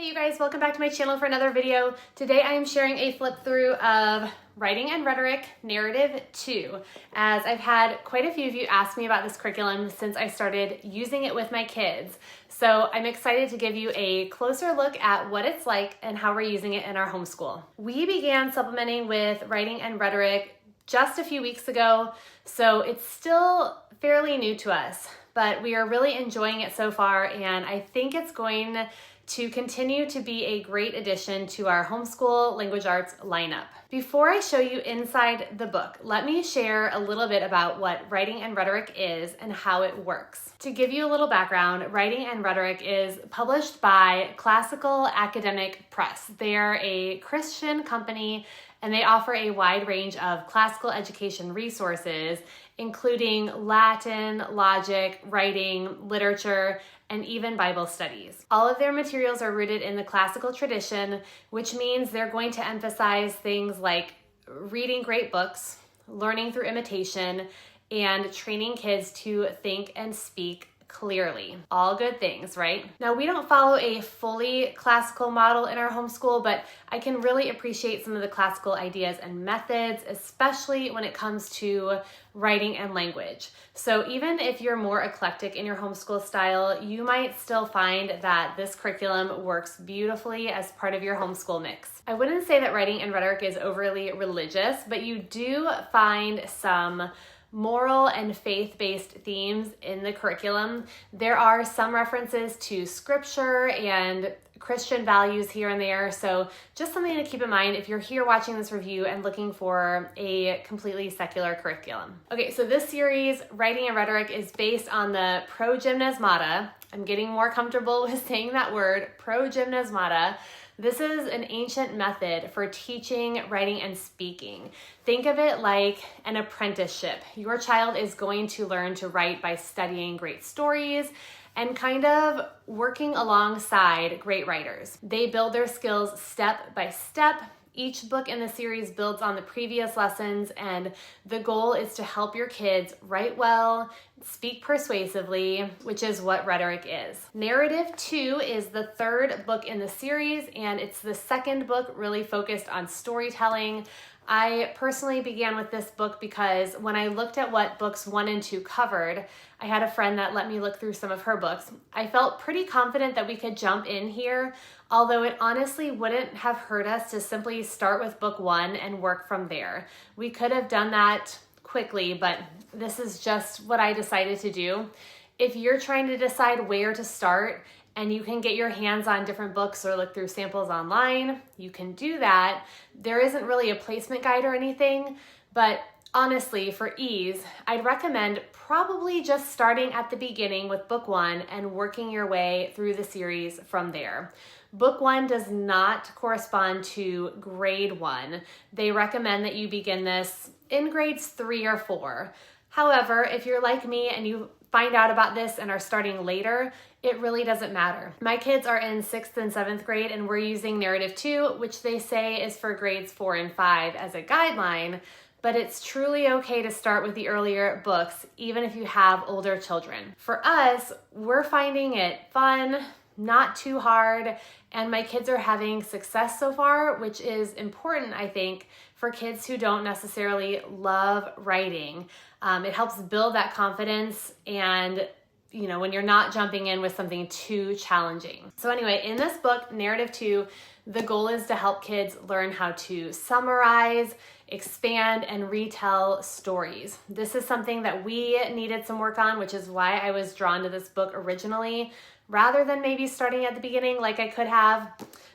Hey you guys, welcome back to my channel for another video. Today I am sharing a flip through of Writing and Rhetoric Narrative 2, as I've had quite a few of you ask me about this curriculum since I started using it with my kids. So I'm excited to give you a closer look at what it's like and how we're using it in our homeschool. We began supplementing with Writing and Rhetoric just a few weeks ago, so it's still fairly new to us, but we are really enjoying it so far, and I think it's going to continue to be a great addition to our homeschool language arts lineup. Before I show you inside the book, let me share a little bit about what Writing and Rhetoric is and how it works. To give you a little background, Writing and Rhetoric is published by Classical Academic Press. They're a Christian company and they offer a wide range of classical education resources, including Latin, logic, writing, literature, and even Bible studies. All of their materials are rooted in the classical tradition, which means they're going to emphasize things like reading great books, learning through imitation, and training kids to think and speak clearly. All good things, right? Now, we don't follow a fully classical model in our homeschool, but I can really appreciate some of the classical ideas and methods, especially when it comes to writing and language. So even if you're more eclectic in your homeschool style, you might still find that this curriculum works beautifully as part of your homeschool mix. I wouldn't say that Writing and Rhetoric is overly religious, but you do find some moral and faith-based themes in the curriculum. There are some references to scripture and Christian values here and there, so just something to keep in mind if you're here watching this review and looking for a completely secular curriculum. Okay, so this series, Writing and Rhetoric, is based on the progymnasmata. I'm getting more comfortable with saying that word, progymnasmata. This is an ancient method for teaching writing and speaking. Think of it like an apprenticeship. Your child is going to learn to write by studying great stories and kind of working alongside great writers. They build their skills step by step. Each book in the series builds on the previous lessons, and the goal is to help your kids write well, speak persuasively, which is what rhetoric is. Narrative 2 is the third book in the series, and it's the second book really focused on storytelling. I personally began with this book because when I looked at what books 1 and 2 covered, I had a friend that let me look through some of her books. I felt pretty confident that we could jump in here, although it honestly wouldn't have hurt us to simply start with book 1 and work from there. We could have done that quickly, but this is just what I decided to do. If you're trying to decide where to start and you can get your hands on different books or look through samples online, you can do that. There isn't really a placement guide or anything, but honestly, for ease, I'd recommend probably just starting at the beginning with book 1 and working your way through the series from there. Book 1 does not correspond to grade 1. They recommend that you begin this in grades 3 or 4. However, if you're like me and you find out about this and are starting later, it really doesn't matter. My kids are in 6th and 7th grade, and we're using Narrative 2, which they say is for grades 4 and 5 as a guideline, but it's truly okay to start with the earlier books, even if you have older children. For us, we're finding it fun, not too hard, and my kids are having success so far, which is important, I think, for kids who don't necessarily love writing. It helps build that confidence, and when you're not jumping in with something too challenging. So anyway, in this book, Narrative 2, the goal is to help kids learn how to summarize, expand, and retell stories. This is something that we needed some work on, which is why I was drawn to this book originally, rather than maybe starting at the beginning like I could have.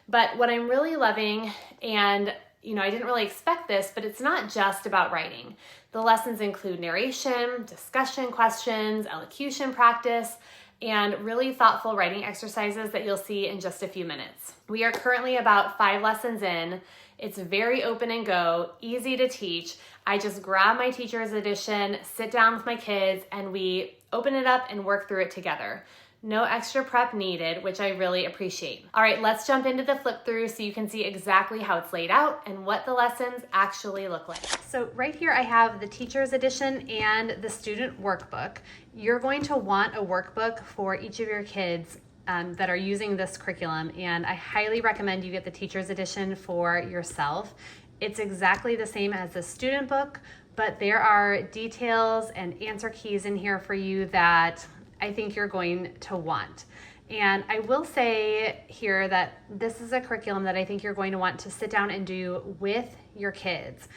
But what I'm really loving, and I didn't really expect this, but it's not just about writing. The lessons include narration, discussion questions, elocution practice, and really thoughtful writing exercises that you'll see in just a few minutes. We are currently about 5 lessons in. It's very open and go, easy to teach. I just grab my teacher's edition, sit down with my kids, and we open it up and work through it together. No extra prep needed, which I really appreciate. All right, let's jump into the flip through so you can see exactly how it's laid out and what the lessons actually look like. So right here I have the teacher's edition and the student workbook. You're going to want a workbook for each of your kids that are using this curriculum, and I highly recommend you get the teacher's edition for yourself. It's exactly the same as the student book, but there are details and answer keys in here for you that I think you're going to want. And I will say here that this is a curriculum that I think you're going to want to sit down and do with your kids.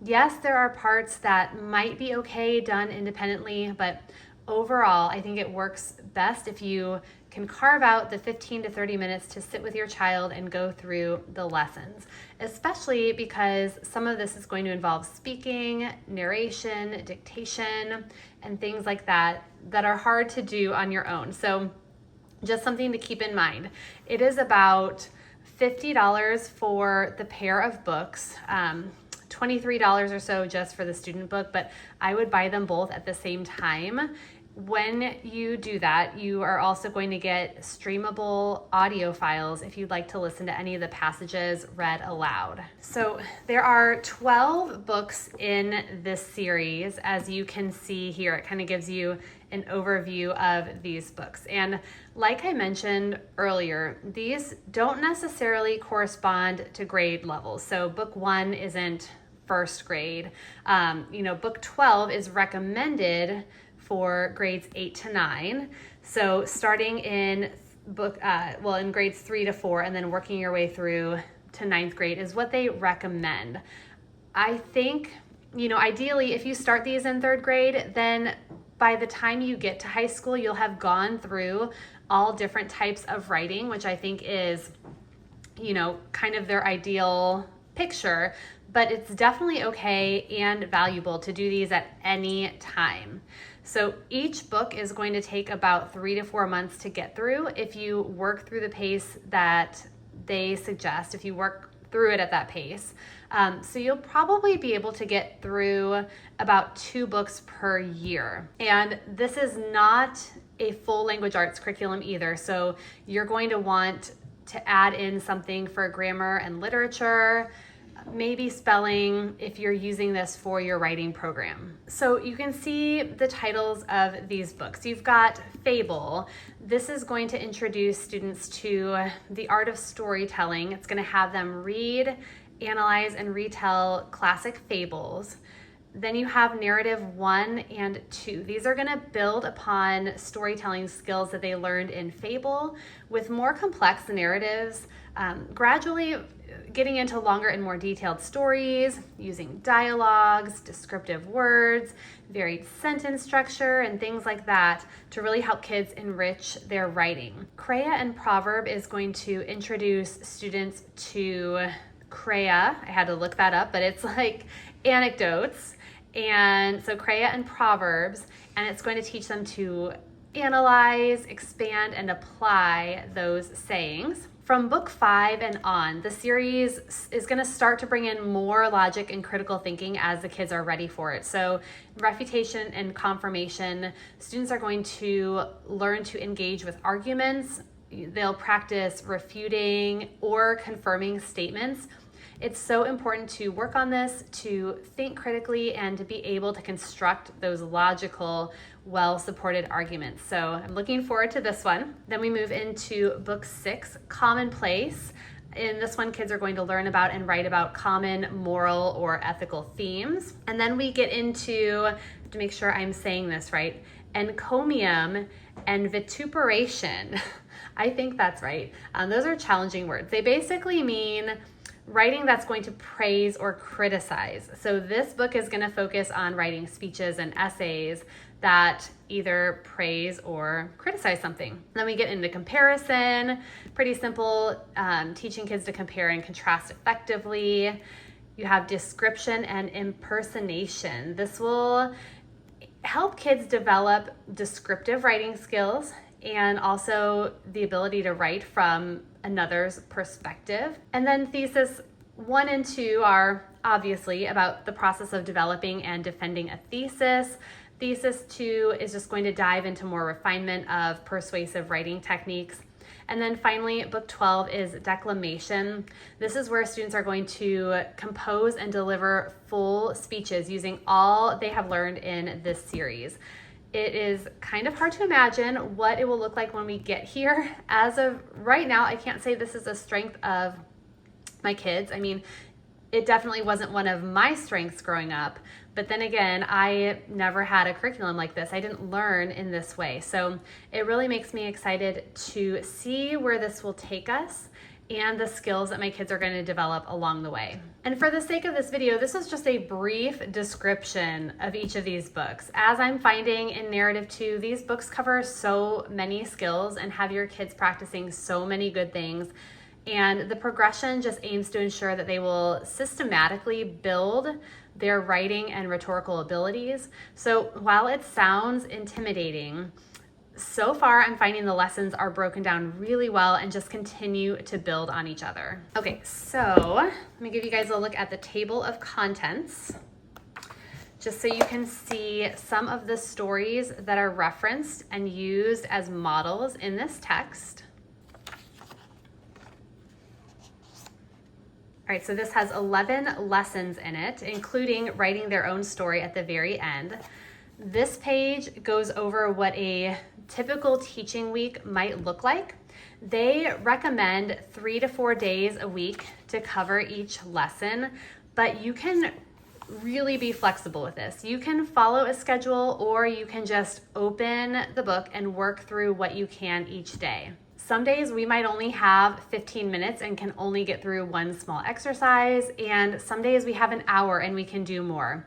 Yes, there are parts that might be okay done independently, but overall, I think it works best if you can carve out the 15 to 30 minutes to sit with your child and go through the lessons, especially because some of this is going to involve speaking, narration, dictation, and things like that are hard to do on your own. So just something to keep in mind. It is about $50 for the pair of books, $23 or so just for the student book, but I would buy them both at the same time. When you do that, you are also going to get streamable audio files if you'd like to listen to any of the passages read aloud. So there are 12 books in this series. As you can see here, it kind of gives you an overview of these books. And like I mentioned earlier, these don't necessarily correspond to grade levels. So book 1 isn't first grade. Book 12 is recommended for grades 8 to 9. So starting in in grades 3 to 4 and then working your way through to 9th grade is what they recommend. I think, ideally if you start these in 3rd grade, then by the time you get to high school, you'll have gone through all different types of writing, which I think is, kind of their ideal picture, but it's definitely okay and valuable to do these at any time. So each book is going to take about 3 to 4 months to get through if you work through the pace that they suggest, if you work through it at that pace. So you'll probably be able to get through about 2 books per year. And this is not a full language arts curriculum either. So you're going to want to add in something for grammar and literature, maybe spelling if you're using this for your writing program. So you can see the titles of these books. You've got Fable. This is going to introduce students to the art of storytelling. It's going to have them read, analyze, and retell classic fables. Then you have Narrative 1 and 2. These are going to build upon storytelling skills that they learned in Fable with more complex narratives, gradually getting into longer and more detailed stories, using dialogues, descriptive words, varied sentence structure, and things like that to really help kids enrich their writing. Crea and Proverb is going to introduce students to Crea. I had to look that up, but it's like anecdotes. And so Crea and Proverbs, and it's going to teach them to analyze, expand, and apply those sayings. From book 5 and on, the series is going to start to bring in more logic and critical thinking as the kids are ready for it. So refutation and confirmation, students are going to learn to engage with arguments. They'll practice refuting or confirming statements. It's so important to work on this, to think critically, and to be able to construct those logical, well-supported arguments. So I'm looking forward to this one. Then we move into book 6, Commonplace. In this one, kids are going to learn about and write about common moral or ethical themes. And then we get into, to make sure I'm saying this right, encomium and vituperation. I think that's right. Those are challenging words. They basically mean writing that's going to praise or criticize. So this book is going to focus on writing speeches and essays that either praise or criticize something. Then we get into comparison, pretty simple, teaching kids to compare and contrast effectively. You have description and impersonation. This will help kids develop descriptive writing skills and also the ability to write from another's perspective. And then thesis 1 and 2 are obviously about the process of developing and defending a thesis. Thesis 2 is just going to dive into more refinement of persuasive writing techniques. And then finally, book 12 is declamation. This is where students are going to compose and deliver full speeches using all they have learned in this series. It is kind of hard to imagine what it will look like when we get here. As of right now, I can't say this is a strength of my kids. I mean, it definitely wasn't one of my strengths growing up, but then again, I never had a curriculum like this. I didn't learn in this way. So it really makes me excited to see where this will take us and the skills that my kids are going to develop along the way. And for the sake of this video, this is just a brief description of each of these books. As I'm finding in Narrative 2, these books cover so many skills and have your kids practicing so many good things. And the progression just aims to ensure that they will systematically build their writing and rhetorical abilities. So while it sounds intimidating, so far I'm finding the lessons are broken down really well and just continue to build on each other. Okay, so let me give you guys a look at the table of contents, just so you can see some of the stories that are referenced and used as models in this text. All right, so this has 11 lessons in it, including writing their own story at the very end. This page goes over what a typical teaching week might look like. They recommend 3 to 4 days a week to cover each lesson, but you can really be flexible with this. You can follow a schedule, or you can just open the book and work through what you can each day. Some days we might only have 15 minutes and can only get through one small exercise, and some days we have an hour and we can do more.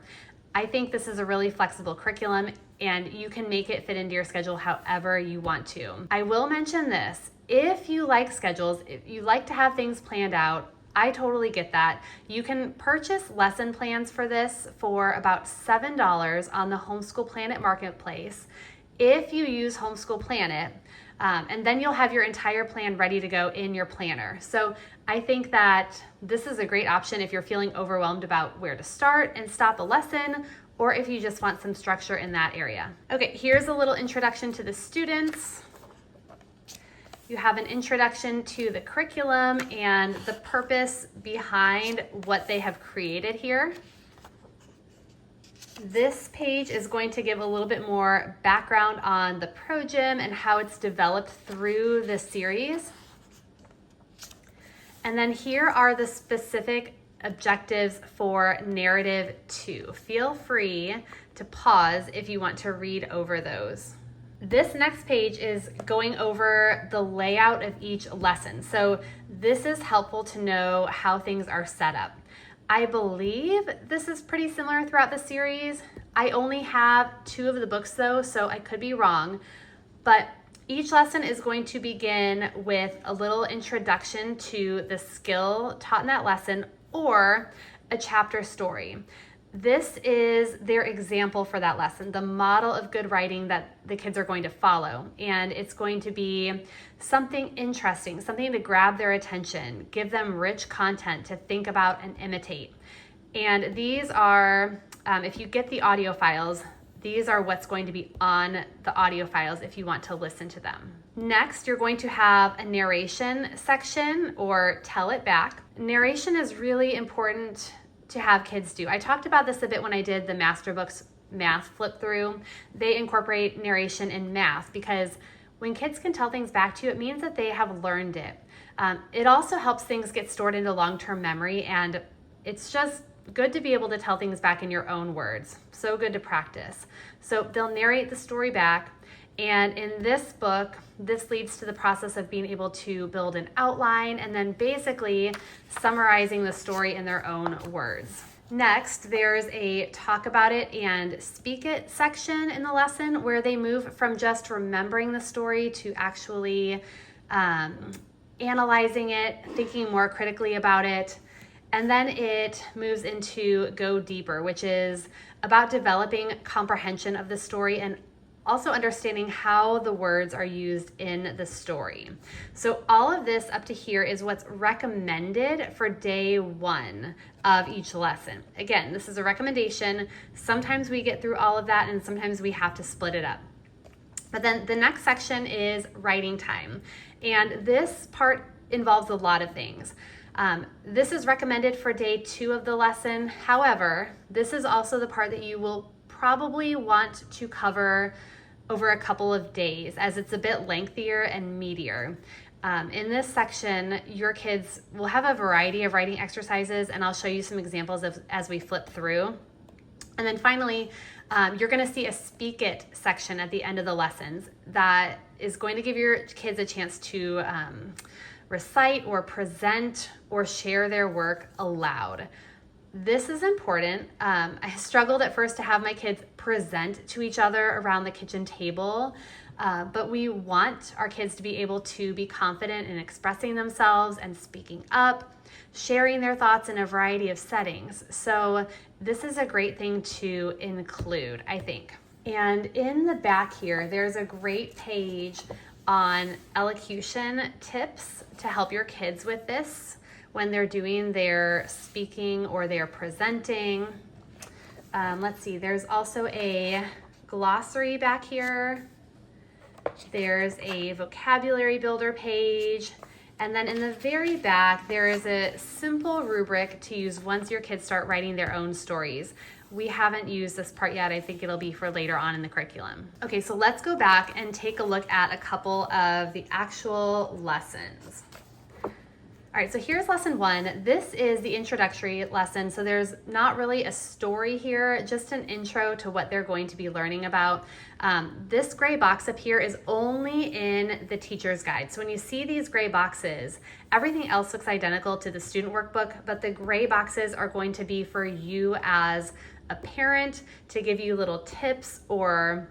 I think this is a really flexible curriculum, and you can make it fit into your schedule however you want to. I will mention this: if you like schedules, if you like to have things planned out, I totally get that. You can purchase lesson plans for this for about $7 on the Homeschool Planet Marketplace if you use Homeschool Planet. And then you'll have your entire plan ready to go in your planner. So I think that this is a great option if you're feeling overwhelmed about where to start and stop a lesson, or if you just want some structure in that area. Okay, here's a little introduction to the students. You have an introduction to the curriculum and the purpose behind what they have created here. This page is going to give a little bit more background on the Pro-Gym and how it's developed through the series. And then here are the specific objectives for Narrative 2. Feel free to pause if you want to read over those. This next page is going over the layout of each lesson. So this is helpful to know how things are set up. I believe this is pretty similar throughout the series. I only have 2 of the books though, so I could be wrong, but each lesson is going to begin with a little introduction to the skill taught in that lesson or a chapter story. This is their example for that lesson, the model of good writing that the kids are going to follow. And it's going to be something interesting, something to grab their attention, give them rich content to think about and imitate. And these are, if you get the audio files, these are what's going to be on the audio files if you want to listen to them. Next, you're going to have a narration section, or tell it back. Narration is really important to have kids do. I talked about this a bit when I did the Master Books math flip through. They incorporate narration in math because when kids can tell things back to you, it means that they have learned it. It also helps things get stored into long-term memory, and it's just good to be able to tell things back in your own words. So good to practice. So they'll narrate the story back. And in this book, this leads to the process of being able to build an outline and then basically summarizing the story in their own words. Next, there's a talk about it and speak it section in the lesson where they move from just remembering the story to actually analyzing it, thinking more critically about it. And then it moves into go deeper, which is about developing comprehension of the story and also understanding how the words are used in the story. So all of this up to here is what's recommended for day 1 of each lesson. Again, this is a recommendation. Sometimes we get through all of that and sometimes we have to split it up. But then the next section is writing time. And this part involves a lot of things. This is recommended for day 2 of the lesson. However, this is also the part that you will probably want to cover over a couple of days, as it's a bit lengthier and meatier. In this section, your kids will have a variety of writing exercises, and I'll show you some examples as we flip through. And then finally, you're going to see a Speak It section at the end of the lessons that is going to give your kids a chance to recite or present or share their work aloud. This is important. I struggled at first to have my kids present to each other around the kitchen table, but we want our kids to be able to be confident in expressing themselves and speaking up, sharing their thoughts in a variety of settings. So this is a great thing to include, I think. And in the back here, there's a great page on elocution tips to help your kids with this when they're doing their speaking or they're presenting. Let's see, there's also a glossary back here. There's a vocabulary builder page. And then in the very back, there is a simple rubric to use once your kids start writing their own stories. We haven't used this part yet. I think it'll be for later on in the curriculum. Okay, so let's go back and take a look at a couple of the actual lessons. All right, so here's lesson 1. This is the introductory lesson. So there's not really a story here, just an intro to what they're going to be learning about. This gray box up here is only in the teacher's guide. So when you see these gray boxes, everything else looks identical to the student workbook, but the gray boxes are going to be for you as a parent to give you little tips or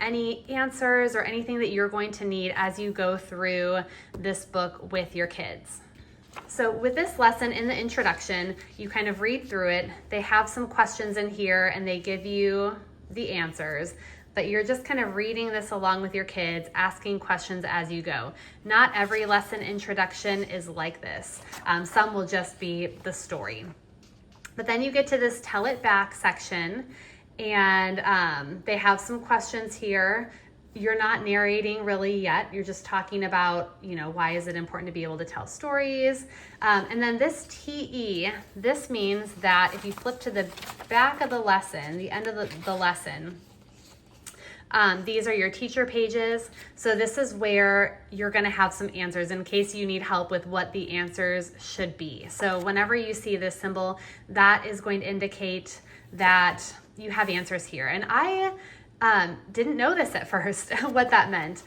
any answers or anything that you're going to need as you go through this book with your kids. So with this lesson in the introduction, you kind of read through it. They have some questions in here and they give you the answers, but you're just kind of reading this along with your kids, asking questions as you go. Not every lesson introduction is like this. Some will just be the story. But then you get to this Tell It Back section, and they have some questions here. You're not narrating really yet. You're just talking about, why is it important to be able to tell stories? And then this TE, this means that if you flip to the back of the lesson, the end of the lesson, these are your teacher pages. So this is where you're going to have some answers in case you need help with what the answers should be. So whenever you see this symbol, that is going to indicate that you have answers here. And I didn't know this at first, what that meant.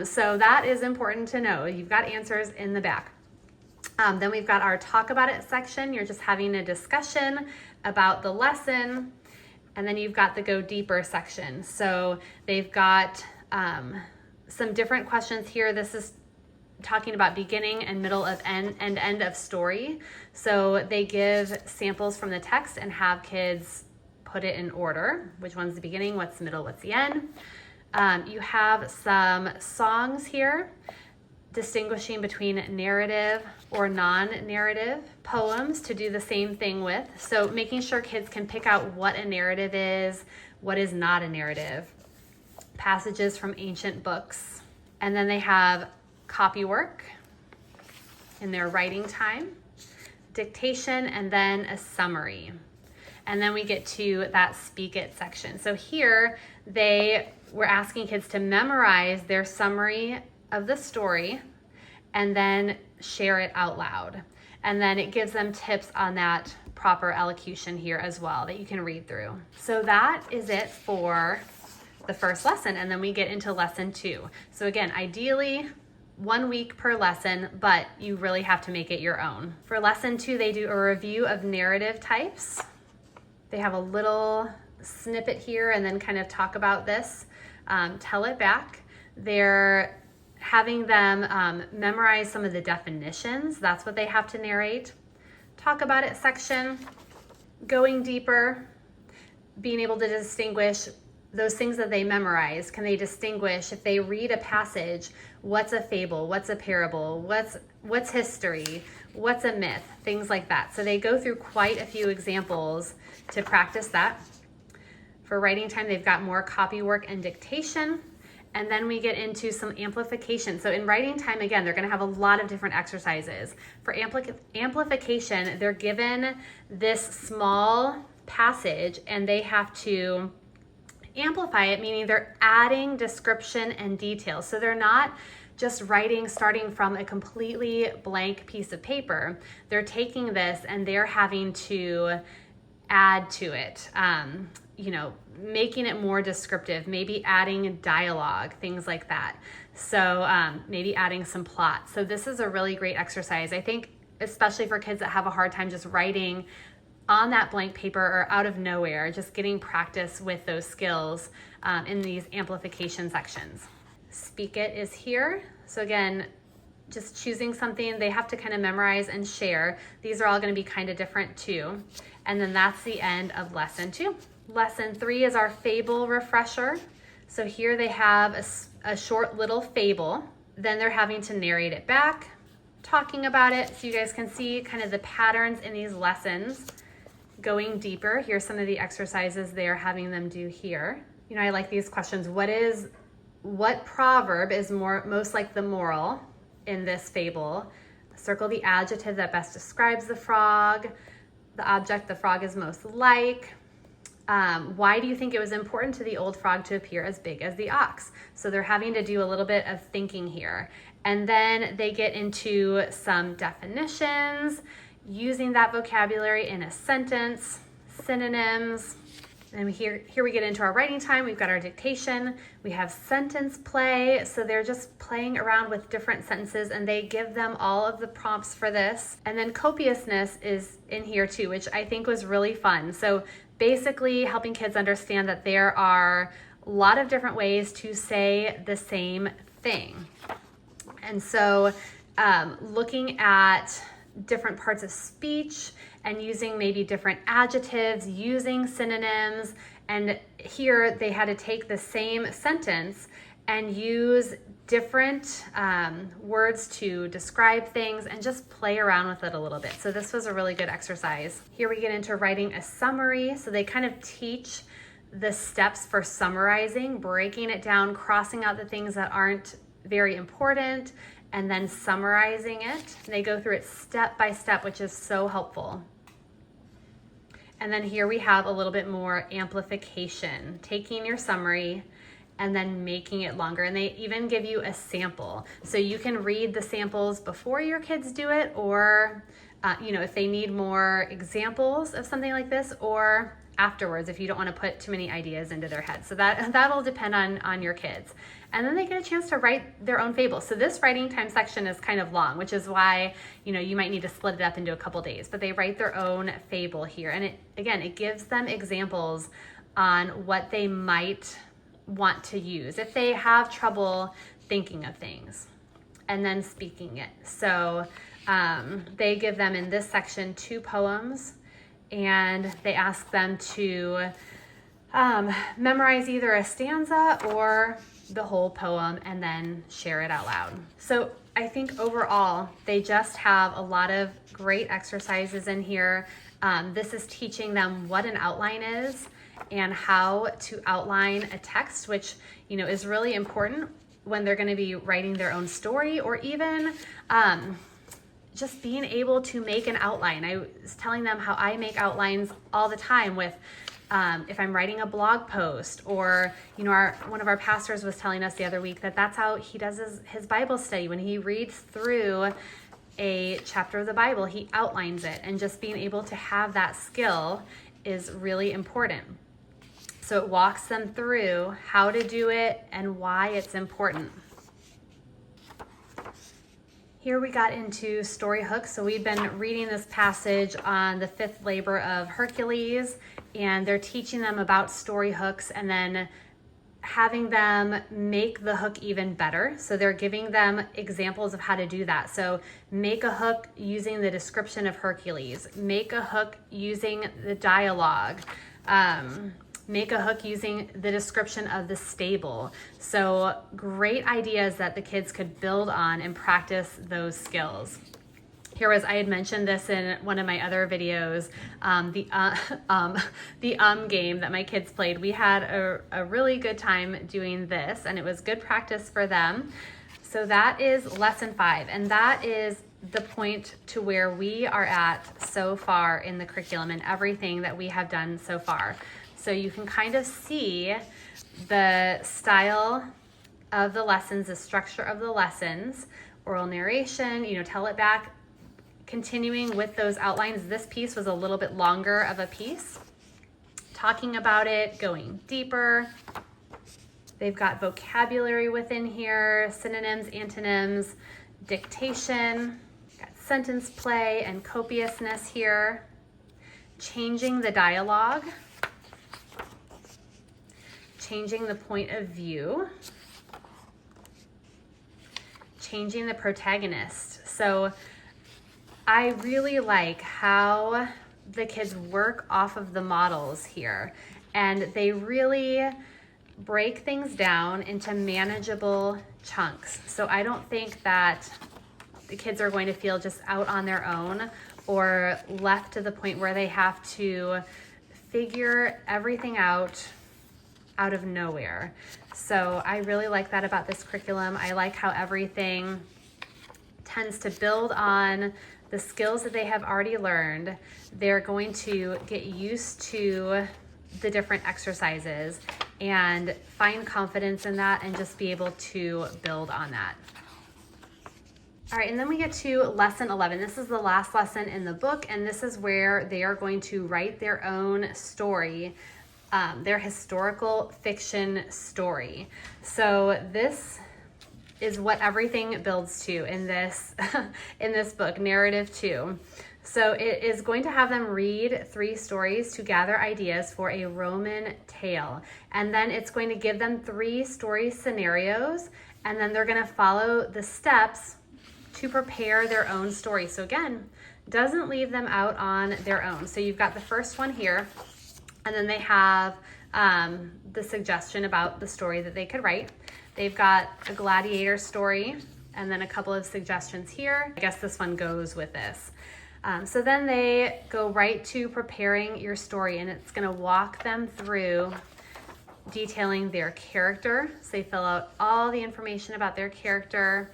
So that is important to know. You've got answers in the back. Then we've got our Talk About It section. You're just having a discussion about the lesson. And then you've got the Go Deeper section. So they've got some different questions here. This is talking about beginning and middle of and end of story. So they give samples from the text and have kids put it in order. Which one's the beginning, what's the middle, what's the end. You have some songs here distinguishing between narrative or non-narrative poems to do the same thing with. So making sure kids can pick out what a narrative is, what is not a narrative. Passages from ancient books. And then they have copy work in their writing time, dictation, and then a summary. And then we get to that Speak It section. So here they were asking kids to memorize their summary of the story and then share it out loud. And then it gives them tips on that proper elocution here as well that you can read through. So that is it for the first lesson. And then we get into lesson 2. So again, ideally 1 week per lesson, but you really have to make it your own. For lesson 2, they do a review of narrative types. They have a little snippet here and then kind of talk about this. Tell It Back. They're having them memorize some of the definitions. That's what they have to narrate. Talk About It section. Going deeper. Being able to distinguish those things that they memorize. Can they distinguish if they read a passage, what's a fable, what's a parable, what's history, what's a myth, things like that. So they go through quite a few examples to practice that. For writing time, they've got more copy work and dictation. And then we get into some amplification. So in writing time, again, they're going to have a lot of different exercises. For amplification, they're given this small passage and they have to amplify it, meaning they're adding description and detail. So they're not just writing starting from a completely blank piece of paper. They're taking this and they're having to add to it, making it more descriptive, maybe adding dialogue, things like that. So maybe adding some plot. So this is a really great exercise. I think especially for kids that have a hard time just writing on that blank paper or out of nowhere, just getting practice with those skills in these amplification sections. Speak It is here. So again, just choosing something they have to kind of memorize and share. These are all going to be kind of different too. And then that's the end of lesson 2. Lesson 3 is our fable refresher. So here they have a short little fable. Then they're having to narrate it back, talking about it, so you guys can see kind of the patterns in these lessons. Going deeper, here's some of the exercises they are having them do here. I like these questions. What proverb is most like the moral in this fable? Circle the adjective that best describes the frog, the object the frog is most like. Why do you think it was important to the old frog to appear as big as the ox? So they're having to do a little bit of thinking here. And then they get into some definitions, using that vocabulary in a sentence, synonyms. And here we get into our writing time. We've got our dictation. We have sentence play. So they're just playing around with different sentences and they give them all of the prompts for this. And then copiousness is in here too, which I think was really fun. So basically helping kids understand that there are a lot of different ways to say the same thing. And so looking at different parts of speech and using maybe different adjectives, using synonyms. And here they had to take the same sentence and use different words to describe things and just play around with it a little bit. So this was a really good exercise. Here we get into writing a summary. So they kind of teach the steps for summarizing, breaking it down, crossing out the things that aren't very important, and then summarizing it. They go through it step by step, which is so helpful. And then here we have a little bit more amplification, taking your summary and then making it longer. And they even give you a sample. So you can read the samples before your kids do it, or if they need more examples of something like this, or afterwards if you don't want to put too many ideas into their head. So that'll depend on your kids. And then they get a chance to write their own fable. So this writing time section is kind of long, which is why you might need to split it up into a couple days, but they write their own fable here. And it gives them examples on what they might want to use if they have trouble thinking of things and then speaking it. So they give them in this section 2 poems, and they ask them to memorize either a stanza or the whole poem and then share it out loud. So I think overall, they just have a lot of great exercises in here. This is teaching them what an outline is and how to outline a text, which is really important when they're going to be writing their own story, or even just being able to make an outline. I was telling them how I make outlines all the time with if I'm writing a blog post, or one of our pastors was telling us the other week that that's how he does his Bible study. When he reads through a chapter of the Bible, he outlines it, and just being able to have that skill is really important. So it walks them through how to do it and why it's important. Here we got into story hooks. So we've been reading this passage on the 5th labor of Hercules, and they're teaching them about story hooks and then having them make the hook even better. So they're giving them examples of how to do that. So make a hook using the description of Hercules, make a hook using the dialogue, make a hook using the description of the stable. So great ideas that the kids could build on and practice those skills. I had mentioned this in one of my other videos, the game that my kids played. We had a really good time doing this, and it was good practice for them. So that is lesson 5, and that is the point to where we are at so far in the curriculum and everything that we have done so far. So you can kind of see the style of the lessons, the structure of the lessons, oral narration, tell it back, continuing with those outlines. This piece was a little bit longer of a piece, talking about it, going deeper. They've got vocabulary within here, synonyms, antonyms, dictation, got sentence play and copiousness here, changing the dialogue, changing the point of view, changing the protagonist. So I really like how the kids work off of the models here, and they really break things down into manageable chunks. So I don't think that the kids are going to feel just out on their own or left to the point where they have to figure everything out of nowhere. So I really like that about this curriculum. I like how everything tends to build on the skills that they have already learned. They're going to get used to the different exercises and find confidence in that and just be able to build on that. All right, and then we get to lesson 11. This is the last lesson in the book, and this is where they are going to write their own story, their historical fiction story. So this is what everything builds to in this in this book, Narrative 2. So it is going to have them read 3 stories to gather ideas for a Roman tale. And then it's going to give them 3 story scenarios, and then they're going to follow the steps to prepare their own story. So again, doesn't leave them out on their own. So you've got the first one here, and then they have the suggestion about the story that they could write. They've got a gladiator story, and then a couple of suggestions here. I guess this one goes with this. So then they go right to preparing your story, and it's going to walk them through detailing their character. So they fill out all the information about their character,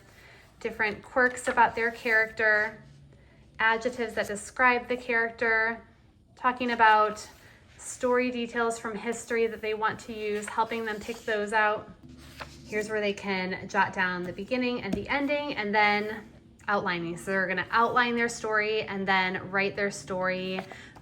different quirks about their character, adjectives that describe the character, talking about story details from history that they want to use, helping them pick those out. Here's where they can jot down the beginning and the ending, and then outlining. So they're going to outline their story and then write their story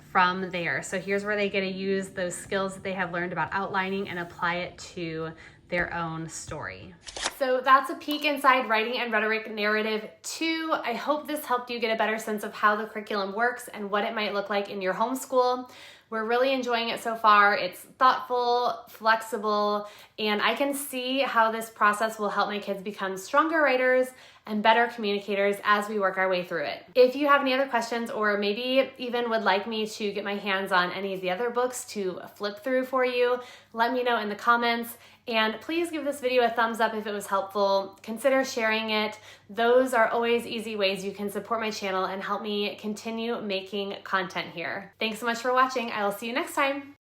from there. So here's where they get to use those skills that they have learned about outlining and apply it to their own story. So that's a peek inside Writing and Rhetoric Narrative 2. I hope this helped you get a better sense of how the curriculum works and what it might look like in your homeschool. We're really enjoying it so far. It's thoughtful, flexible, and I can see how this process will help my kids become stronger writers and better communicators as we work our way through it. If you have any other questions, or maybe even would like me to get my hands on any of the other books to flip through for you, let me know in the comments. And please give this video a thumbs up if it was helpful. Consider sharing it. Those are always easy ways you can support my channel and help me continue making content here. Thanks so much for watching. I will see you next time.